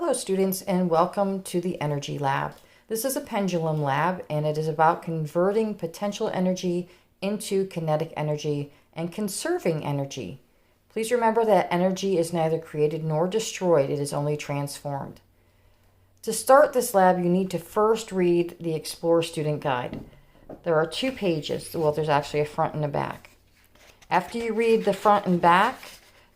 Hello students and welcome to the Energy Lab. This is a pendulum lab and it is about converting potential energy into kinetic energy and conserving energy. Please remember that energy is neither created nor destroyed, it is only transformed. To start this lab, you need to first read the Explore Student Guide. There are 2 pages, well there's actually a front and a back. After you read the front and back,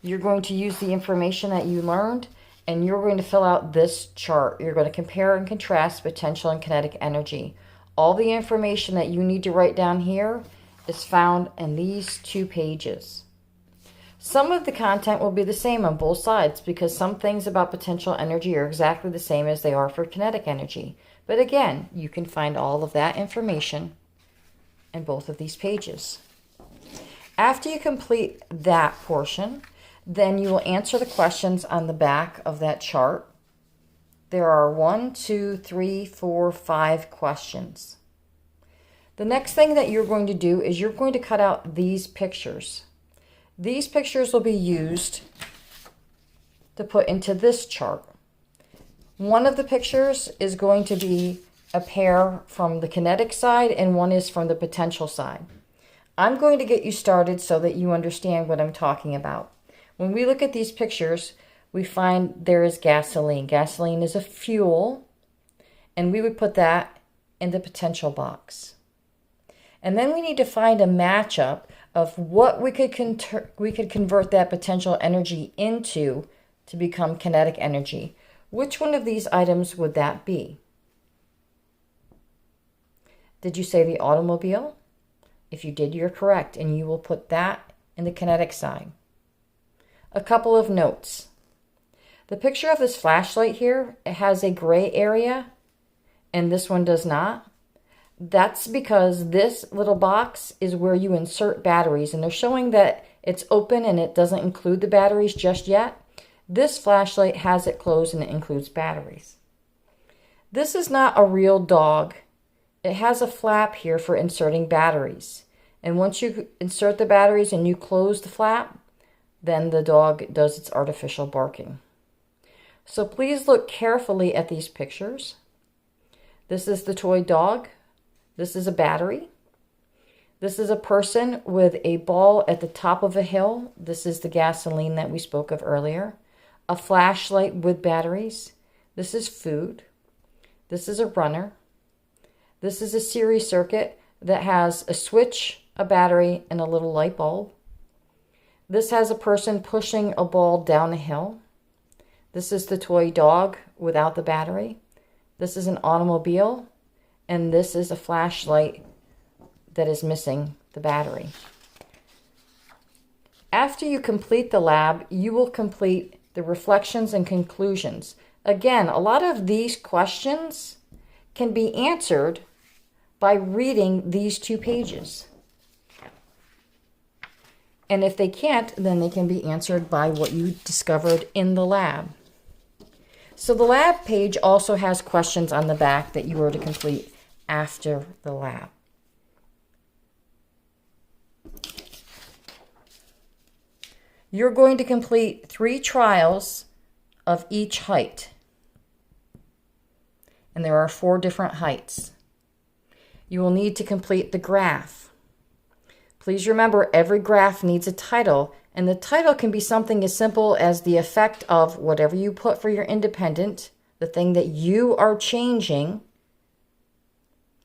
you're going to use the information that you learned and you're going to fill out this chart. You're going to compare and contrast potential and kinetic energy. All the information that you need to write down here is found in these 2 pages. Some of the content will be the same on both sides because some things about potential energy are exactly the same as they are for kinetic energy. But again, you can find all of that information in both of these pages. After you complete that portion, then you will answer the questions on the back of that chart. There are 1, 2, 3, 4, 5 questions. The next thing that you're going to do is you're going to cut out these pictures. These pictures will be used to put into this chart. One of the pictures is going to be a pair from the kinetic side and one is from the potential side. I'm going to get you started so that you understand what I'm talking about. When we look at these pictures, we find there is gasoline. Gasoline is a fuel, and we would put that in the potential box. And then we need to find a matchup of what we could convert that potential energy into to become kinetic energy. Which one of these items would that be? Did you say the automobile? If you did, you're correct, and you will put that in the kinetic side. A couple of notes. The picture of this flashlight here, it has a gray area and this one does not. That's because this little box is where you insert batteries and they're showing that it's open and it doesn't include the batteries just yet. This flashlight has it closed and it includes batteries. This is not a real dog. It has a flap here for inserting batteries. And once you insert the batteries and you close the flap, then the dog does its artificial barking. So please look carefully at these pictures. This is the toy dog. This is a battery. This is a person with a ball at the top of a hill. This is the gasoline that we spoke of earlier. A flashlight with batteries. This is food. This is a runner. This is a series circuit that has a switch, a battery, and a little light bulb. This has a person pushing a ball down a hill. This is the toy dog without the battery. This is an automobile. And this is a flashlight that is missing the battery. After you complete the lab, you will complete the reflections and conclusions. Again, a lot of these questions can be answered by reading these 2 pages. And if they can't, then they can be answered by what you discovered in the lab. So the lab page also has questions on the back that you are to complete after the lab. You're going to complete 3 trials of each height. And there are 4 different heights. You will need to complete the graph. Please remember every graph needs a title, and the title can be something as simple as the effect of whatever you put for your independent, the thing that you are changing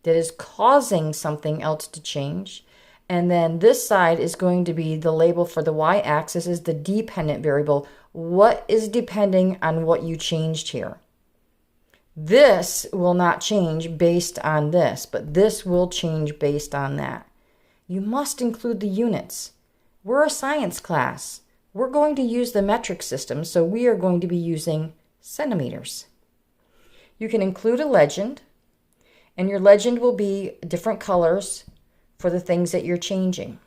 that is causing something else to change. And then this side is going to be the label for the y-axis is the dependent variable. What is depending on what you changed here? This will not change based on this, but this will change based on that. You must include the units. We're a science class. We're going to use the metric system, so we are going to be using centimeters. You can include a legend, and your legend will be different colors for the things that you're changing.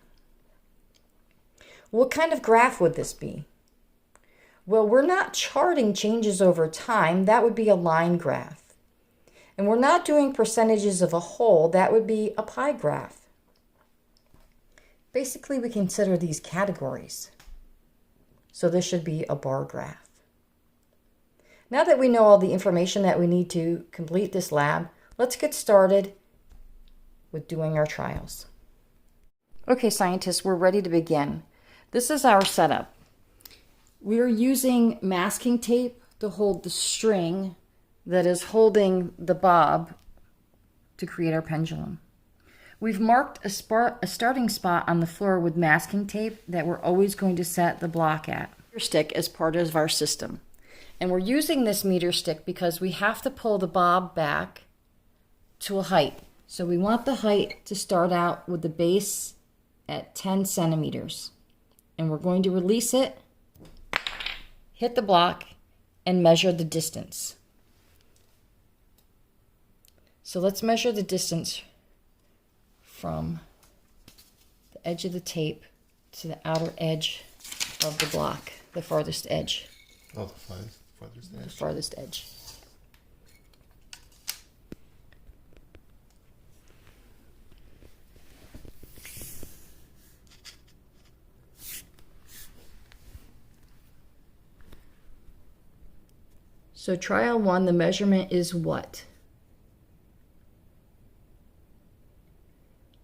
What kind of graph would this be? Well, we're not charting changes over time. That would be a line graph. And we're not doing percentages of a whole. That would be a pie graph. Basically, we consider these categories. So this should be a bar graph. Now that we know all the information that we need to complete this lab, let's get started with doing our trials. Okay, scientists, we're ready to begin. This is our setup. We're using masking tape to hold the string that is holding the bob to create our pendulum. We've marked a starting spot on the floor with masking tape that we're always going to set the block at. Stick as part of our system. And we're using this meter stick because we have to pull the bob back to a height. So we want the height to start out with the base at 10 centimeters. And we're going to release it, hit the block, and measure the distance. So let's measure the distance from the edge of the tape to the outer edge of the block, the farthest edge. Oh, the farthest edge. The farthest edge. So trial 1, the measurement is what?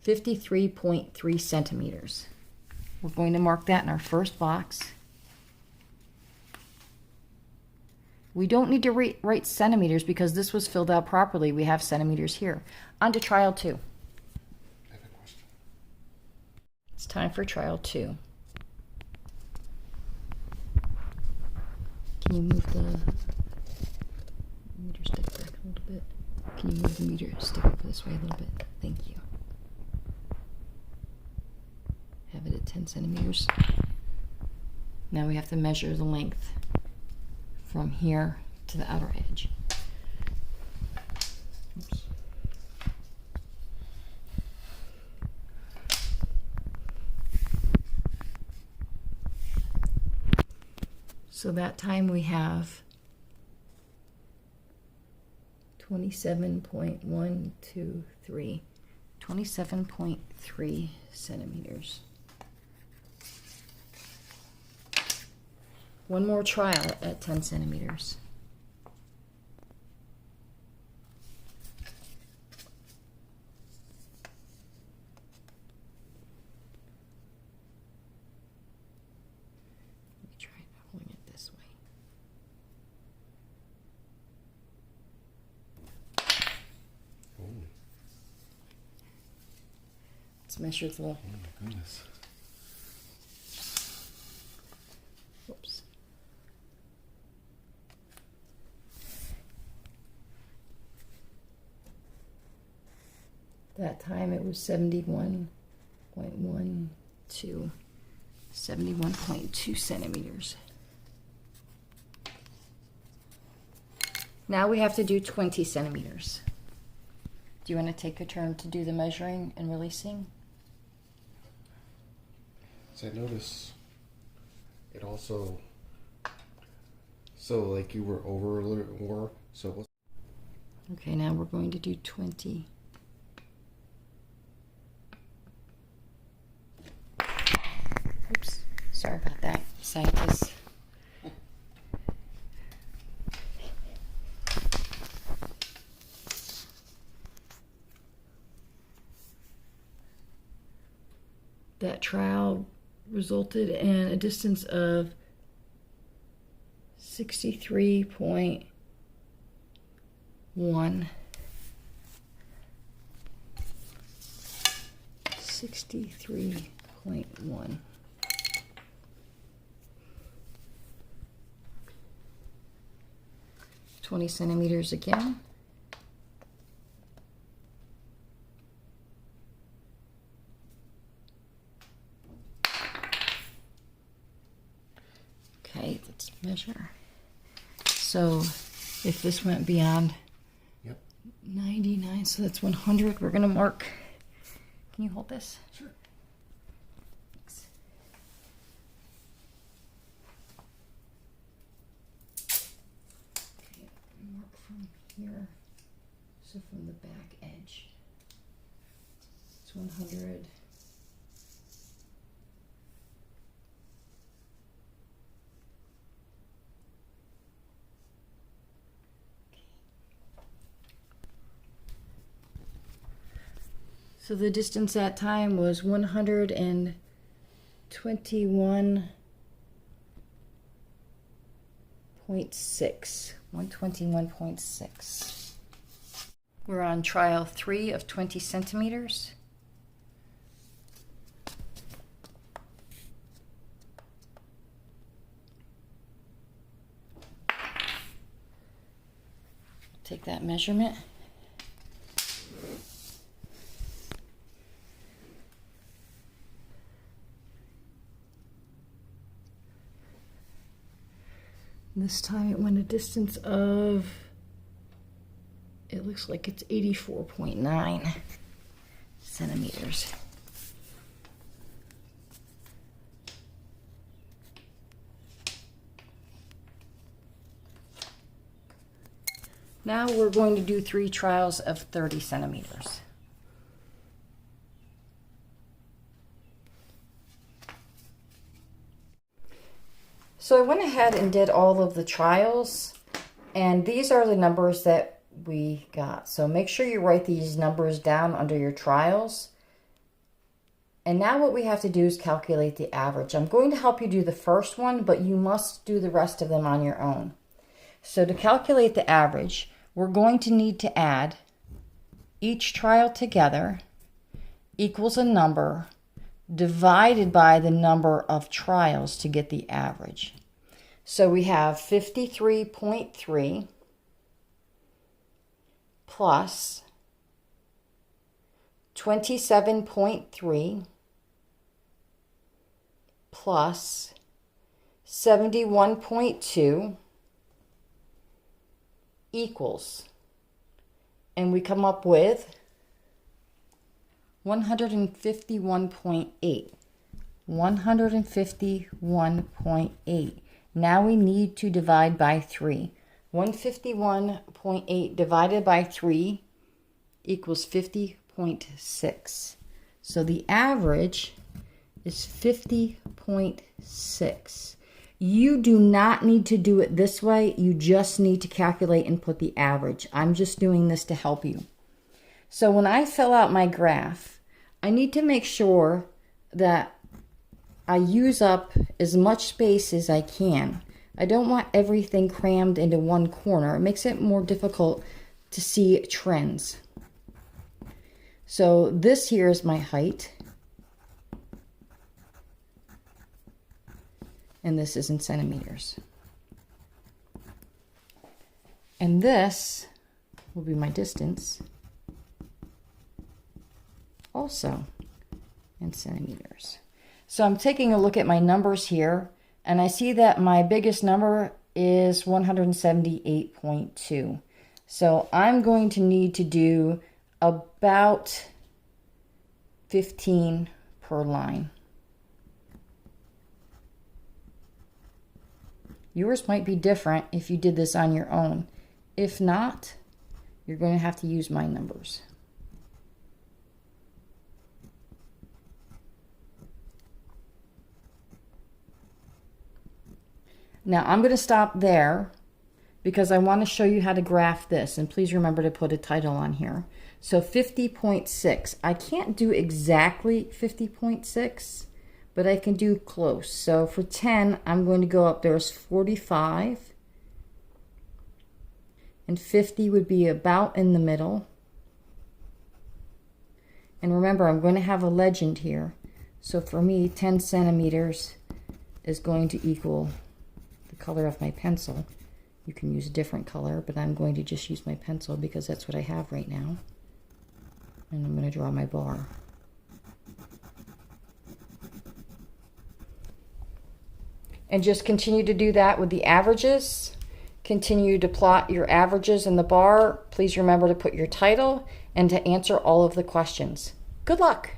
53.3 centimeters. We're going to mark that in our first box. We don't need to write centimeters because this was filled out properly. We have centimeters here. On to trial 2. I have a question. It's time for trial 2. Can you move the meter stick back a little bit? Can you move the meter stick over this way a little bit? Thank you. Have it at 10 centimeters. Now we have to measure the length from here to the outer edge. Oops. So that time we have 27.3 centimeters. One more trial at 10 centimeters. Let me try holding it this way. Oh. Let's measure the little. Oh my goodness. Whoops. That time it was 71.2 centimeters. Now we have to do 20 centimeters. Do you want to take a turn to do the measuring and releasing? So I notice it also, so like you were over a little more, so what's... Okay, now we're going to do 20. Oops, sorry about that, scientists. That trial resulted in a distance of 63.1. 63.1. Twenty centimeters again. Okay, let's measure. So if this went beyond 99, so that's 100, we're going to mark. Can you hold this? Sure. Thanks. Okay, mark from here, so from the back edge. It's 100. So the distance that time was 121.6. 121.6. We're on trial 3 of 20 centimeters. Take that measurement. This time it went a distance of, it looks like it's 84.9 centimeters. Now we're going to do 3 trials of 30 centimeters. So I went ahead and did all of the trials, and these are the numbers that we got. So make sure you write these numbers down under your trials. And now what we have to do is calculate the average. I'm going to help you do the first one, but you must do the rest of them on your own. So to calculate the average, we're going to need to add each trial together equals a number divided by the number of trials to get the average. So we have 53.3 plus 27.3 plus 71.2 equals, and we come up with 151.8. 151.8. Now we need to divide by 3. 151.8 divided by 3 equals 50.6. So the average is 50.6. You do not need to do it this way. You just need to calculate and put the average. I'm just doing this to help you. So when I fill out my graph, I need to make sure that I use up as much space as I can. I don't want everything crammed into one corner. It makes it more difficult to see trends. So this here is my height. And this is in centimeters. And this will be my distance, also in centimeters. So I'm taking a look at my numbers here, and I see that my biggest number is 178.2. So I'm going to need to do about 15 per line. Yours might be different if you did this on your own. If not, you're going to have to use my numbers. Now I'm going to stop there because I want to show you how to graph this. And please remember to put a title on here. So 50.6. I can't do exactly 50.6. But I can do close. So for 10, I'm going to go up there as 45. And 50 would be about in the middle. And remember, I'm going to have a legend here. So for me, 10 centimeters is going to equal the color of my pencil. You can use a different color, but I'm going to just use my pencil because that's what I have right now. And I'm going to draw my bar. And just continue to do that with the averages. Continue to plot your averages in the bar. Please remember to put your title and to answer all of the questions. Good luck.